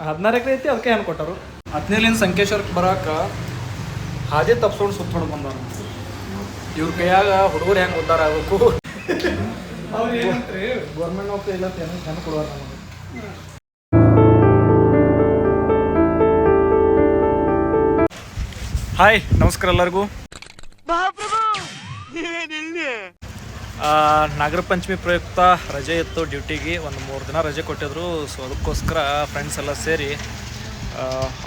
16 ಎಕರೆ ಐತಿ, ಅದಕ್ಕೆ ಹೆಣ್ಣು ಕೊಟ್ಟರು. 17 ಸಂಕೇಶ್ವರಕ್ಕೆ ಬರೋಕೆ ಹಾದಿ ತಪ್ಸ್ಕೊಂಡು ಸುತ್ತಕೊಂಡು ಬಂದವರು. ಇವ್ರ ಕೈಯಾಗ ಹುಡುಗರು ಹೆಂಗೆ ಉದ್ಧಾರ ಆಗಬೇಕು. ಅವ್ರು ಏನಂತ್ರಿ ಗೌರ್ಮೆಂಟ್ ನೌಕರಿ ಇಲ್ಲ ಹೆಣ್ಣು ಕೊಡುವಾರ ನಮಗೆ. ಹಾಯ್, ನಮಸ್ಕಾರ ಎಲ್ಲರಿಗೂ. ನಾಗರ ಪಂಚಮಿ ಪ್ರಯುಕ್ತ ರಜೆ ಇತ್ತು, ಡ್ಯೂಟಿಗೆ ಒಂದು 3 ದಿನ ರಜೆ ಕೊಟ್ಟಿದ್ರು. ಸೊ ಅದಕ್ಕೋಸ್ಕರ ಫ್ರೆಂಡ್ಸ್ ಎಲ್ಲ ಸೇರಿ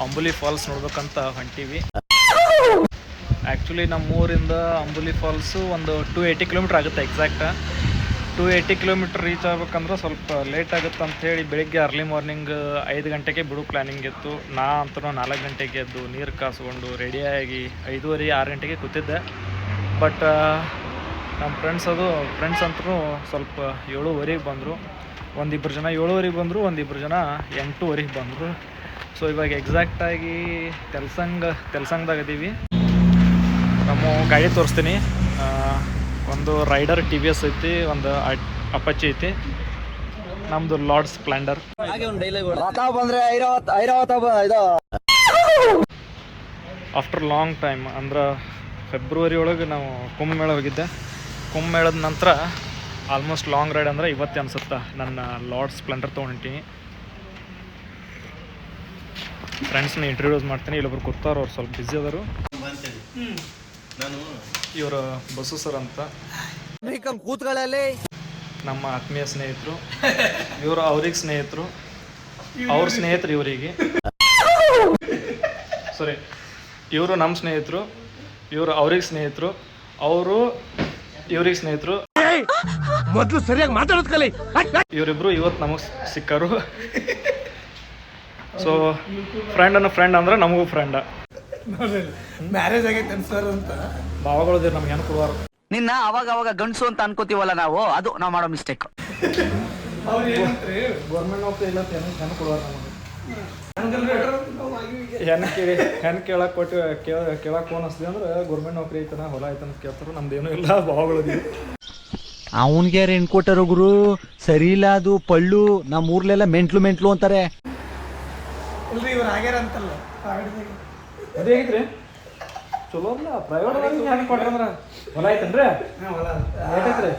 ಅಂಬುಲಿ ಫಾಲ್ಸ್ ನೋಡ್ಬೇಕಂತ ಹೊಂಟೀವಿ. ಆ್ಯಕ್ಚುಲಿ ನಮ್ಮ ಊರಿಂದ ಅಂಬುಲಿ ಫಾಲ್ಸು ಒಂದು 280 ಕಿಲೋಮೀಟ್ರ್ ಆಗುತ್ತೆ. ಎಕ್ಸಾಕ್ಟ್ 280 ಕಿಲೋಮೀಟ್ರ್ ರೀಚ್ ಆಗ್ಬೇಕಂದ್ರೆ ಸ್ವಲ್ಪ ಲೇಟ್ ಆಗುತ್ತೆ ಅಂಥೇಳಿ ಬೆಳಿಗ್ಗೆ ಅರ್ಲಿ ಮಾರ್ನಿಂಗ್ 5 ಗಂಟೆಗೆ ಬಿಡು ಪ್ಲ್ಯಾನಿಂಗ್ ಇತ್ತು. ನಾ ಅಂತೂ 4 ಗಂಟೆಗೆ ಎದ್ದು ನೀರು ಕಾಸ್ಕೊಂಡು ರೆಡಿಯಾಗಿ 5:30 6 ಗಂಟೆಗೆ ಕೂತಿದ್ದೆ. ಬಟ್ ನಮ್ಮ ಫ್ರೆಂಡ್ಸ್ ಅಂತೂ ಸ್ವಲ್ಪ 7:30 ಬಂದರು. ಒಂದಿಬ್ಬರು ಜನ 7:30 ಬಂದರು, ಒಂದಿಬ್ಬರು ಜನ 8:30 ಬಂದರು. ಸೊ ಇವಾಗ ಎಕ್ಸಾಕ್ಟಾಗಿ ತೆಲ್ಸಂಗ್ದಾಗ ಇದೀವಿ. ನಮ್ಮ ಗಾಡಿ ತೋರಿಸ್ತೀನಿ. ಒಂದು ರೈಡರ್ TVS ಐತಿ, ಒಂದು ಅಪಾಚಿ ಐತಿ, ನಮ್ಮದು lord Splendor. After long time ಅಂದ್ರೆ ಫೆಬ್ರವರಿ ಒಳಗೆ ನಾವು ಕುಂಭಮೇಳ ಹೋಗಿದ್ದೆ. ಕುಂಭಮೇಳದ ನಂತರ ಆಲ್ಮೋಸ್ಟ್ ಲಾಂಗ್ ರೈಡ್ ಅಂದರೆ ಇವತ್ತೇ ಅನ್ಸುತ್ತೆ. ನನ್ನ ಲಾರ್ಡ್ ಸ್ಪ್ಲೆಂಡರ್ ತೊಗೊಂಡಿನಿ. ಫ್ರೆಂಡ್ಸ್ನ ಇಂಟ್ರೊಡ್ಯೂಸ್ ಮಾಡ್ತೀನಿ. ಇಲ್ಲೊಬ್ರು ಕೂತಾರ, ಅವ್ರು ಸ್ವಲ್ಪ ಬ್ಯುಸಿ ಅದಾರು. ಇವರು ಬಸು ಸರ್ ಅಂತ ಕೂತ್ಗಳಲ್ಲಿ ನಮ್ಮ ಆತ್ಮೀಯ ಸ್ನೇಹಿತರು. ಇವರು ಅವ್ರಿಗೆ ಸ್ನೇಹಿತರು, ಅವ್ರ ಸ್ನೇಹಿತರು ಇವರಿಗೆ. ಸಾರಿ, ಇವರು ನಮ್ಮ ಸ್ನೇಹಿತರು, ಇವರು ಅವ್ರಿಗೆ ಸ್ನೇಹಿತರು, ಅವರು ಇವ್ರಿಗೆ ಸ್ನೇಹಿತರು. ಮೊದಲು ಸರಿಯಾಗಿ ಮಾತಾಡೋದು ಕಲಿ. ಇವರಿಬ್ರು ಇವತ್ತು ನಮಗೆ ಸಿಕ್ಕರು. ಸೊ ಫ್ರೆಂಡ್ ಅಂದ್ರೆ ನಮಗೂ ಫ್ರೆಂಡ್. ಮ್ಯಾರೇಜ್ ಆಗೈತೆ ಸರ್ ಅಂತ ಭಾವಗಳು ನಮ್ಗೆ ಹೆಣ್ಣು ಕೊಡುವಾರು. ನಿನ್ನ ಅವಾಗ ಗಂಡಸು ಅಂತ ಅನ್ಕೋತೀವಲ್ಲ ನಾವು, ಅದು ನಾವು ಮಾಡೋ ಮಿಸ್ಟೇಕ್. ಅವ್ರು ಏನಂತ್ರಿ ಗೌರ್ಮೆಂಟ್ ನೌಕರಿ ಇಲ್ಲ ಹೆಣ್ಣು ಕೊಡುವಾರು ನಮಗೆ. ಹೆಣ್ಣು ಕೇಳಕ್ಕೆ ಫೋನ್ ಹಚ್ತೀವಿ ಅಂದ್ರೆ ಗೌರ್ಮೆಂಟ್ ನೌಕರಿ ಐತನ ಹೊಲ ಐತನ ಕೇಳ್ತಾರೆ. ನಮ್ದೇನೂ ಇಲ್ಲ, ಭಾವಗಳು. ಅವನ್ಗೆ ಯಾರು ಹೆಣ್ಣು ಕೊಟ್ಟಾರ ಗುರು? ಸರಿ ಇಲ್ಲ, ಅದು ಪಳ್ಳು. ನಮ್ಮ ಊರ್ಲೆಲ್ಲ ಮೆಂಟ್ಲು ಅಂತಾರೆ. ಇಲ್ರಿ ಇವ್ರು ಆಗ್ಯಾರ ಅಂತಲ್ಲ, ಅದೇ ಹೇಗಿದ್ರಿ ಚಲೋ ಅಲ್ಲ. ಪ್ರೈವೇಟ್ ಹೆಣ್ಣು ಕೊಟ್ರಿ ಅಂದ್ರೆ ಹೊಲ ಐತನ್ರಿ? ಹೊಲ ಐತ್ರಿ,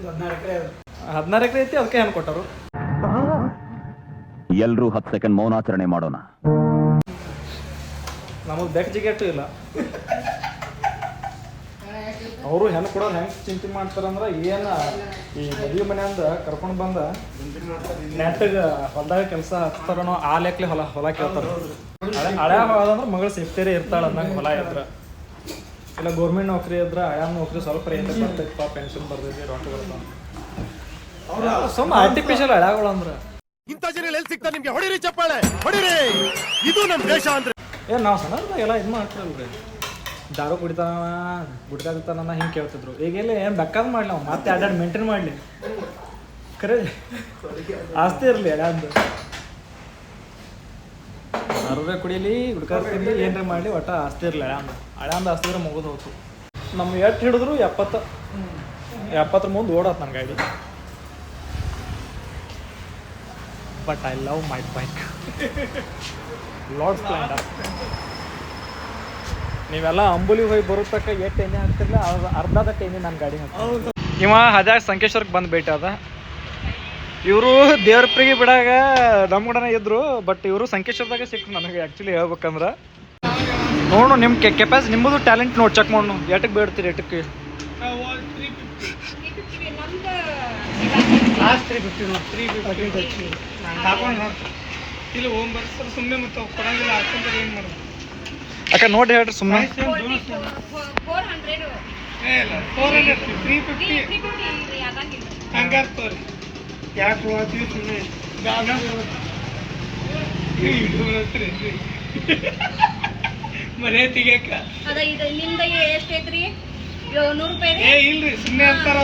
16 ಎಕರೆ ಐತಿ, ಅದಕ್ಕೆ ಹೆಣ್ಣು ಕೊಟ್ಟರು. ಎಲ್ರೂ 10 ಸೆಕೆಂಡ್ ಮೌನಾಚರಣೆ ಮಾಡೋಣ. ನಮಗೆ ಬೆಕ್ ಜಿಗೆಟು ಇಲ್ಲ. ಅವರು ಹೆಣ್ಣು ಕೊಡೋರು ಹೆಂಗೆ ಚಿಂತೆ ಮಾಡ್ತಾರಂದ್ರೆ, ಏನು ಈ ಮದುವೆ ಮನೆಯಿಂದ ಕರ್ಕೊಂಡು ಬಂದ ನೆಟ್ಟಿಗೆ ಹೊಲದಾಗ ಕೆಲಸ ಹಚ್ತಾರನೋ ಆ ಲೆಕ್ಕಲೆ ಹೊಲ ಕೇಳ್ತಾರೆ. ಹಳೆ ಹೊಲ ಅಂದ್ರೆ ಮಗಳು ಸೇಫ್ಟಿರೇ ಇರ್ತಾಳೆ ಅನ್ನಂಗೆ ಹೊಲ ಇದ್ರ. ಇಲ್ಲ ಗೌರ್ಮೆಂಟ್ ನೌಕರಿ ಇದ್ರೆ ಹಳೆ ನೌಕರಿ ಸ್ವಲ್ಪ ರೇಟ್ ಬರ್ತೈತಪ್ಪ, ಪೆನ್ಷನ್ ಬರ್ತೈತಿ, ರೊಕ್ಕ ಬರ್ತಾವೆ. ಸುಮ್ಮ ಆರ್ಟಿಫಿಷಿಯಲ್ ಹಳೆಗಳು ಅಂದ್ರೆ ಇಂಥ ಜನ ಎಲ್ಲಿ ಸಿಗ್ತಾರೆ ನಿಮ್ಗೆ? ಹೊಡಿರಿ ಚಪ್ಪಾಳೆ, ಹೊಡಿರಿ. ಇದು ನಮ್ಮ ದೇಶ ಅಂದ್ರೆ ನಾವು ಸಣ್ಣ ಎಲ್ಲ ಇದು ಮಾಡ್ತಿರಲ್ರಿ. ದಾರು ಗುಡ್ತಾನ ಹಿಂಗೆ ಕೇಳ್ತಿದ್ರು. ಈಗೆಲ್ಲ ಏನು ಬೇಕಾದ್ ಮಾಡಲಿ, ನಾವು ಮತ್ತೆ ಅಡ್ಡಾಡಿ ಮೇಂಟೈನ್ ಮಾಡಲಿ. ಖರೆ ಆಸ್ತಿ ಇರಲಿ ಅಡ್ಯಾಡ್ದು. ಅರ್ವೆ ಕುಡಿಯಲಿ, ಹುಡ್ಕಾರ್ ತಿನ್ಲಿ, ಏನ್ರಿ ಮಾಡಲಿ, ಒಟ್ಟ ಆಸ್ತಿ ಇರಲಿ. ಹಳ್ಯಾಂದು ಆಸ್ತಿ ಇದ್ರೆ ಮುಗಿದು ಹೋಯ್ತು. ನಮ್ಮ ಎಷ್ಟು ಹಿಡಿದ್ರು 70 ಮುಂದೆ ಓಡಾತ್ ನನ್ನ ಗಾಡಿ. But I love my bike lord Splendor. ನೀವೆಲ್ಲ ಅಂಬುಲಿ ಹೋಗಿ ಬರೋತಕ್ಕ ಎಷ್ಟು ಎಣ್ಣೆ ಹಾಕ್ತಿರ್ಲಿಲ್ಲ, ಅರ್ಧದಕ್ಕೆ ಎಣ್ಣೆ ನನ್ನ ಗಾಡಿ ಹಾಕ್ತಾರೆ. ಇವ ಅದ್ಯಾಗ ಸಂಕೇಶ್ವರಕ್ಕೆ ಬಂದು ಭೇಟಿ ಅದ. ಇವರು ದೇವ್ರ ಪ್ರಿಗೆ ಬಿಡಾಗ ನಮ್ಮ ಕಡೆನೇ ಇದ್ರು. ಬಟ್ ಇವರು ಸಂಕೇಶ್ವರದಾಗ ಸಿಕ್ರು ನನಗೆ. ಆ್ಯಕ್ಚುಲಿ ಹೇಳ್ಬೇಕಂದ್ರೆ ನೋಡು ನಿಮ್ಮ ಕೆಪಾಸಿಟಿ, ನಿಮ್ಮದು ಟ್ಯಾಲೆಂಟ್ ನೋಡಿ ಚೆಕ್ ಮಾಡು. ಎಟಕ್ಕೆ ಬೇಡ್ತೀರಿ? ಎಟಕ್ಕೆ 350 ಇಲ್ಲಿ ಹೋಗ್ಬರ್ತಾರೆ ಸುಮ್ಮನೆ. ಮತ್ತು ಕೊಡಂಗಿಲ್ಲ ಹಾಕೊಂಡ್ರೆ ಏನು ಮಾಡೋದು? ಅಕ್ಕ ನೋಡಿ ಹೇಳ್ರಿ ಸುಮ್ಮನೆ. 350 ಹಂಗಾರ್ತವ್ರಿ. ಯಾಕೆ ಹೋಗ್ತೀವಿ ಸುಮ್ಮನೆ ಮನೆ ತೆಗಿಯಕ್ಕ. ಇಲ್ರಿ ಸುಮ್ಮನೆ ಅಂತಾರ.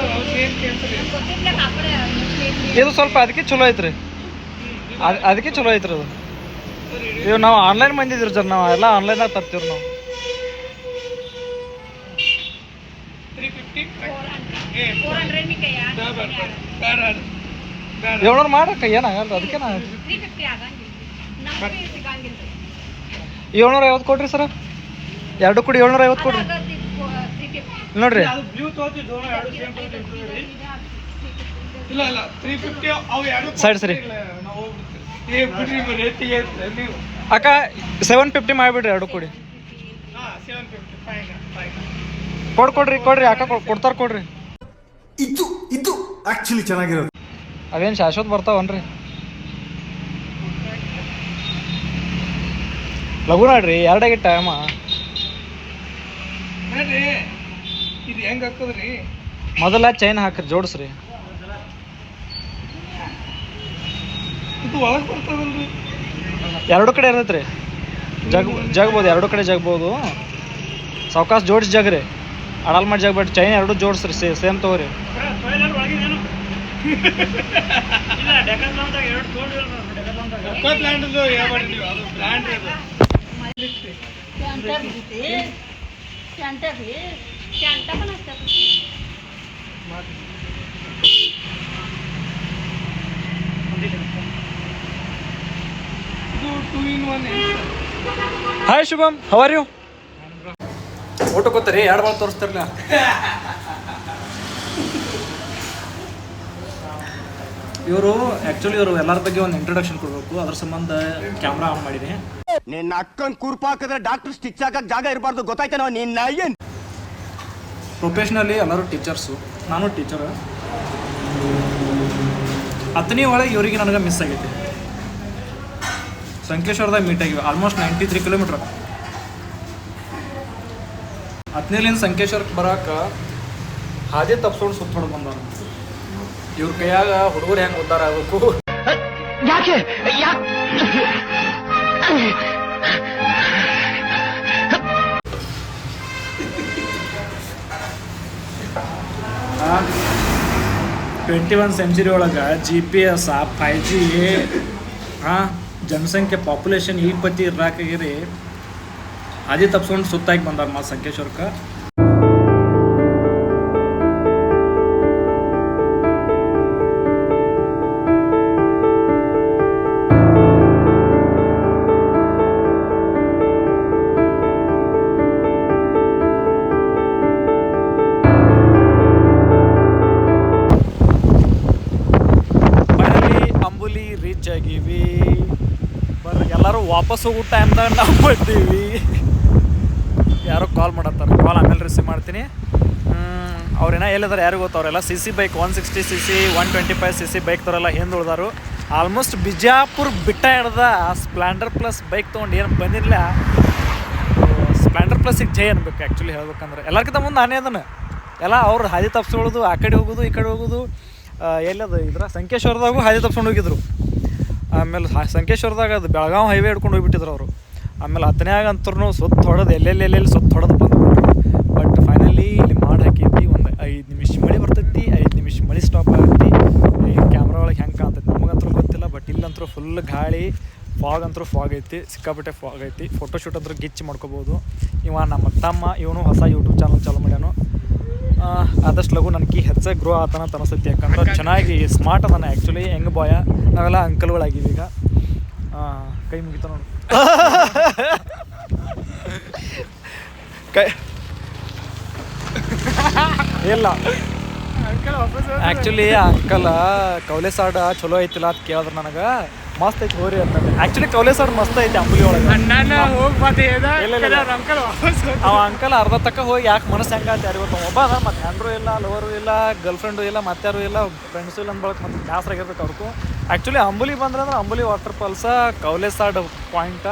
ಇದು ಸ್ವಲ್ಪ ಅದಕ್ಕೆ ಚಲೋ ಐತ್ರಿ, ಅದಕ್ಕೆ ಚಲೋ ಐತ್ರಿ ಅದು. ಇವ್ ನಾವು ಆನ್ಲೈನ್ ಬಂದಿದ್ರಿ ಸರ್, ನಾವು ಎಲ್ಲ ಆನ್ಲೈನಾಗ ತರ್ತೀವಿ ನಾವು. 700 ಮಾಡಕ್ಕ ಏನಾಗಲ್ಲ. ಅದಕ್ಕೆ 750 ಕೊಡ್ರಿ ಸರ, ಎರಡು ಕೂಡಿ 750 ಕೊಡ್ರಿ. ನೋಡ್ರಿ ಸೈಡ್ ಸರಿ ಅಕ್ಕ 750 ಮಾಡಿಬಿಡ್ರಿ ಎರಡು ಕೂಡಿ. ಕೊಡ್ರಿ ಅಕ್ಕ ಕೊಡ್ತಾರ ಕೊಡ್ರಿ. ಇದು ಆಕ್ಚುಲಿ ಚೆನ್ನಾಗಿರೋದು. ಅವೇನು ಶಾಶ್ವತ ಬರ್ತಾವನ್ರಿ? ಲಘು ನೋಡ್ರಿ, ಎರಡಾಗಿ ಟೈಮ ಇದು ಹೆಂಗ್ ಹಾಕೋದ್ರಿ? ಮೊದಲ ಚೈನ್ ಹಾಕ್ರಿ, ಜೋಡಿಸ್ರಿ. ಇದು ಒಳಗೆ ಬರ್ತದಲ್ರಿ? ಎರಡು ಕಡೆ ಇರ್ತೈತ್ರಿ, ಜಗ್ಬೋದು, ಎರಡು ಕಡೆ ಜಗ್ಬೋದು. ಸಾವ್ಕಾಸ್ ಜೋಡಿಸಿ ಜಗ್ರಿ, ಅಡಲ್ ಮಾಡಿ ಜಗ್ಬೇಡ್ರಿ. ಚೈನ್ ಎರಡು ಜೋಡಿಸ್ರಿ, ಸೇಮ್ ತಗೋರಿ. Hi Shubham, how are you? ಊಟ ಕೂತರಿ, ಎರಡು ಬಾಳ ತೋರಿಸ್ತಿರ್ಲ. ಇವರು ಎಲ್ಲರ ಬಗ್ಗೆ ಒಂದು ಇಂಟ್ರೊಡಕ್ಷನ್ ಕೊಡಬೇಕು, ಅದ್ರ ಸಂಬಂಧ ಕ್ಯಾಮ್ರಾ ಆನ್ ಮಾಡಿದೆ. ನಿನ್ನ ಅಕ್ಕನ್ ಕುರ್ಪ ಹಾಕಿದ್ರೆ ಡಾಕ್ಟರ್ ಸ್ಟಿಚ್ ಹಾಕಕ್ ಜಾಗ ಇರಬಾರ್ದು, ಗೊತ್ತಾಯ್ತೇನೋ ನಿನ್ನ ಏನ್? ಪ್ರೊಫೆಷ್ನಲಿ ಎಲ್ಲರೂ ಟೀಚರ್ಸು, ನಾನು ಟೀಚರ್. 10ನೇ ಒಳಗೆ ಇವರಿಗೆ ನನಗೆ ಮಿಸ್ ಆಗೈತೆ. ಸಂಕೇಶ್ವರದಾಗ ಮೀಟ್ ಆಗಿವೆ, ಆಲ್ಮೋಸ್ಟ್ 93 ಕಿಲೋಮೀಟ್ರ್. 10ನೇಲಿಂದ ಸಂಕೇಶ್ವರಕ್ಕೆ ಬರೋಕೆ ಹಾದಿ ತಪ್ಸ್ಕೊಂಡು ಸುತ್ತ ಹೊಡೆದು ಬಂದವರು. ಇವ್ರ ಕೈಯಾಗ ಹುಡುಗರು ಹೆಂಗೆ ಉದ್ಧಾರ ಆಗಬೇಕು. ಯಾಕೆ 21 ಸೆಂಚುರಿ ಒಳಗೆ GPS 5G ಜನಸಂಖ್ಯೆ ಪಾಪ್ಯುಲೇಷನ್ ಈ ಪತಿ ಇರಾಕಾಗಿರಿ ಅದೇ ತಪ್ಸ್ಕೊಂಡು ಸುತ್ತಾಗಿ ಬಂದಾರ ಮಾ ಸಂಕೇಶ್ವರಕ್ಕೆ. ರೀಚ್ ಆಗೀವಿ. ಎಲ್ಲರೂ ವಾಪಸ್ ಹೋಗೋ ಟೈಮ್ದಾಗ ನಾವು ಬರ್ತೀವಿ. ಯಾರೋ ಕಾಲ್ ಮಾಡತ್ತಾರೆ, ಕಾಲ್ ಆಮೇಲೆ ರಿಸೀವ್ ಮಾಡ್ತೀನಿ. ಅವ್ರೇನ ಎಲ್ಲಿದ್ದಾರೆ ಯಾರಿಗೂ ಗೊತ್ತು. ಅವರೆಲ್ಲ CC bike 160cc 125cc bike ತವರೆಲ್ಲ ಹಿಂದೆ ಉಳ್ದಾರು. ಆಲ್ಮೋಸ್ಟ್ ಬಿಜಾಪುರ ಬಿಟ್ಟ ಹಿಡ್ದ ಸ್ಪ್ಲೆಂಡರ್ ಪ್ಲಸ್ ಬೈಕ್ ತೊಗೊಂಡು ಏನು ಬಂದಿರಲಿಲ್ಲ. ಸ್ಪ್ಲೆಂಡರ್ ಪ್ಲಸ್ಸಿಗೆ ಜೈ ಅನ್ಬೇಕು ಆ್ಯಕ್ಚುಲಿ ಹೇಳ್ಬೇಕಂದ್ರೆ. ಎಲ್ಲರಿಗಿಂತ ಮುಂದೆ ನಾನೇ ಅದನ್ನು ಎಲ್ಲ ಅವ್ರು ಹಾದಿ ತಪ್ಸ್ಕೊಳ್ಳೋದು, ಆ ಕಡೆ ಹೋಗೋದು ಈ ಕಡೆ ಹೋಗೋದು. ಎಲ್ಲದು ಇದ್ರ ಸಂಕೇಶ್ವರದಾಗೂ ಹಾದಿ ತಪ್ಸ್ಕೊಂಡು ಹೋಗಿದ್ರು. ಆಮೇಲೆ ಸಂಕೇಶ್ವರದಾಗ ಅದು ಬೆಳಗಾವಿ ಹೈವೇ ಹಿಡ್ಕೊಂಡು ಹೋಗ್ಬಿಟ್ಟಿದ್ರು ಅವರು. ಆಮೇಲೆ 10ನೇಯಾಗ ಅಂತೂ ಸುತ್ತ ಹೊಡೆದು ಎಲ್ಲೆಲ್ಲಿ ಸುತ್ತ ಹೊಡೆದು ಬಂದ್ಬಿಟ್ರು. ಬಟ್ ಫೈನಲಿ ಇಲ್ಲಿ ಮಾಡಿ ಹಾಕೈತಿ. ಒಂದು 5 ನಿಮಿಷ ಮಳೆ ಬರ್ತೈತಿ, 5 ನಿಮಿಷ ಮಳೆ ಸ್ಟಾಪ್ ಆಗೈತಿ. ಈ ಕ್ಯಾಮ್ರಾ ಒಳಗೆ ಹೆಂಗೆ ಕಾಣ್ತೈತಿ ನಮಗಂತೂ ಗೊತ್ತಿಲ್ಲ. ಬಟ್ ಇಲ್ಲಂತೂ ಫುಲ್ ಗಾಳಿ, ಫಾಗ್ ಅಂತೂ ಫಾಗ್ ಐತಿ, ಸಿಕ್ಕಾಪಟ್ಟೆ ಫಾಗ್ ಐತಿ. ಫೋಟೋಶೂಟ್ ಅಂದ್ರೆ ಗಿಚ್ಚಿ ಮಾಡ್ಕೋಬೋದು. ಇವ ನಮ್ಮ ತಮ್ಮ, ಇವನು ಹೊಸ ಯೂಟ್ಯೂಬ್ ಚಾನಲ್ ಚಾಲು ಮಾಡ್ಯಾನು. ಆದಷ್ಟು ಲಘು ನನಗೆ ಹೆಚ್ಚಾಗಿ ಗ್ರೋ ಆತನ ಅನಿಸ್ತೈತಿ. ಯಾಕಂದ್ರೆ ಚೆನ್ನಾಗಿ ಸ್ಮಾರ್ಟ್ ಅದಾನ ಆ್ಯಕ್ಚುಲಿ. ಹೆಂಗೆ ಬಾಯ ನಾವೆಲ್ಲ ಅಂಕಲ್ಗಳಾಗಿವಿ ಈಗ. ಕೈ ಮುಗಿತ ನೋಡು. ಕೈ ಇಲ್ಲ ಆ್ಯಕ್ಚುಲಿ ಆ ಅಂಕಲ್ ಕೌಲೆ ಸಾಡ ಚಲೋ ಐತಿಲ್ಲ ಅಂತ ಕೇಳಿದ್ರೆ ನನಗೆ ಮಸ್ತ್ ಐತಿ ಹೋರಿ ಅಂತ. ಆ್ಯಕ್ಚುಲಿ ಕೌಲೆ ಸಾಡ್ ಮಸ್ತ್ ಐತಿ ಅಂಬುಲಿ ಒಳಗೆ. ಅವ ಅಂಕಲ್ ಅರ್ಧ ತಕ್ಕ ಹೋಗಿ ಯಾಕೆ ಮನಸ್ಸು ಹೆಂಗಾತ ಯಾರು ಗೊತ್ತ. ಒಬ್ಬ ಅದ ಮತ್ತು ಹ್ಯಾಂಡ್ರು ಇಲ್ಲ, ಲವರು ಇಲ್ಲ, ಗರ್ಲ್ ಫ್ರೆಂಡು ಇಲ್ಲ, ಮತ್ತಾರು ಇಲ್ಲ, ಫ್ರೆಂಡ್ಸು ಇಲ್ಲ ಅಂದ್ಬಳಕ್ಕೆ ಮತ್ತೆ ಬ್ಯಾಸರ ಆಗಿರ್ಬೇಕು ಅವ್ರಿಗೂ. ಆ್ಯಕ್ಚುಲಿ ಅಂಬುಲಿ ಬಂದ್ರೆ ಅಂಬುಲಿ ವಾಟರ್ ಫಾಲ್ಸ, ಕೌಲೆ ಸಾಡ್ ಪಾಯಿಂಟ,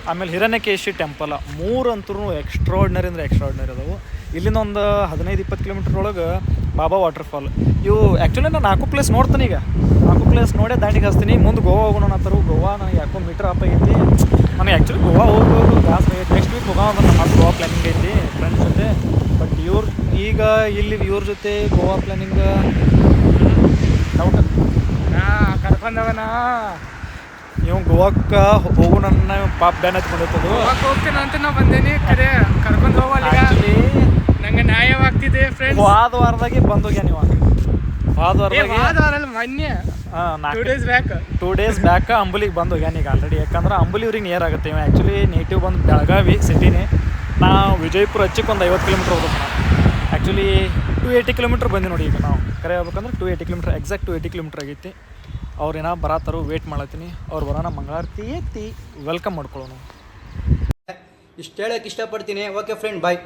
ಆಮೇಲೆ ಹಿರಣ್ಯಕೇಶಿ ಟೆಂಪಲ್, 3 ಅಂತೂ ಎಕ್ಸ್ಟ್ರಾರ್ಡಿನರಿ ಅಂದರೆ ಎಕ್ಸ್ಟ್ರಾರ್ಡಿನರಿ ಅದಾವು. ಇಲ್ಲಿಂದ ಒಂದು 15-20 ಕಿಲೋಮೀಟ್ರ್ ಒಳಗೆ ಬಾಬಾ ವಾಟರ್ ಫಾಲ್. ಇವು ಆ್ಯಕ್ಚುಲಿ ನಾನು 4 ಪ್ಲೇಸ್ ನೋಡ್ತೀನಿ. ಈಗ 4 ಪ್ಲೇಸ್ ನೋಡೇ ದಾಂಡಿಗೆ ಹಚ್ತೀನಿ. ಮುಂದೆ ಗೋವಾ ಹೋಗೋಣ ಅಂತಾರು. ಗೋವಾ ನನಗೆ ಯಾಕೋ ಮೀಟ್ರ್ ಅಪ್ ಆಗೈತಿ. ನನಗೆ ಆ್ಯಕ್ಚುಲಿ ಗೋವಾ ಹೋಗೋದು ಬ್ಯಾಸರ ಆಗೈತಿ. ನೆಕ್ಸ್ಟ್ ವೀಕ್ ಹೋಗೋಣ ಅಂದ್ರೆ ಮತ್ತೆ ಗೋವಾ ಪ್ಲ್ಯಾನಿಂಗ್ ಐತಿ ಫ್ರೆಂಡ್ಸ್ ಜೊತೆ. ಬಟ್ ಈಗ ಇಲ್ಲಿ ಇವ್ರ ಜೊತೆ ಗೋವಾ ಪ್ಲ್ಯಾನಿಂಗ್ ಡೌಟ್ ಕರ್ಕೊಂಡವನ. ನೀವು ಗೋವಾಕ್ಕೆ ಹೋಗೋಣ ಪಾಪ ಬ್ಯಾನ್ ಹತ್ಕೊಂಡಿರ್ತದು. ಗೋವಾಕ್ಕೆ ಹೋಗ್ತೇನೆ ಅಂತ ನಾವು ಬಂದೇನಿ, ಕರೆ ಕರ್ಕೊಂಡು ಹೋಗಲ್ಲ. ಆ್ಯಕ್ಚುಲಿ ನಂಗೆ ನ್ಯಾಯವಾಗ್ತಿದೆ ಫ್ರೆಂಡ್ಸ್. ವಾರದಾಗೆ ಬಂದೋಗ್ಯ ನೀವು. ವಾದವಾರದಾಗ ಮೊನ್ನೆ 2 2 days ಬ್ಯಾಕ್ 2 days ಬ್ಯಾಕ್ ಅಂಬುಲಿಗೆ ಬಂದು ಹೋಗ್ಯಾನ ಈಗ ಆಲ್ರೆಡಿ. ಯಾಕಂದ್ರೆ ಅಂಬುಲಿ ಇವ್ರಿಗೆ ನಿಯರ್ ಆಗುತ್ತೆ. ಇವ ಆ್ಯಕ್ಚುಲಿ ನೇಟಿವ್ ಬಂದು ಬೆಳಗಾವಿ ಸಿಟಿನೇ. ನಾವು ವಿಜಯಪುರ ಹಚ್ಚಕ್ಕೆ ಒಂದು 50 ಕಿಲೋಮೀಟ್ರ್ ಹೋಗ್ಬೇಕು ನಾವು. ಆ್ಯಕ್ಚುಲಿ 280 ಕಿಲೋಮೀಟ್ರ್ ಬಂದು ನೋಡಿ ಈಗ ನಾವು. ಕರೆ ಹೇಳ್ಬೇಕಂದ್ರೆ 280 ಕಿಲೋಮೀಟ್ರ್, ಎಕ್ಸಾಕ್ಟ್ 280 ಕಿಲೋಮೀಟ್ರ್ ಆಗೈತಿ. ಅವ್ರು ಏನೋ ಬರತ್ತಾರು, ವೇಟ್ ಮಾಡತ್ತೀನಿ. ಅವ್ರು ಬರೋಣ, ಮಂಗಳಾರತಿ ಎತ್ತಿ ವೆಲ್ಕಮ್ ಮಾಡ್ಕೊಳ್ಳೋಣ. ಇಷ್ಟು ಹೇಳಕ್ಕೆ ಇಷ್ಟಪಡ್ತೀನಿ. ಓಕೆ ಫ್ರೆಂಡ್, ಬಾಯ್.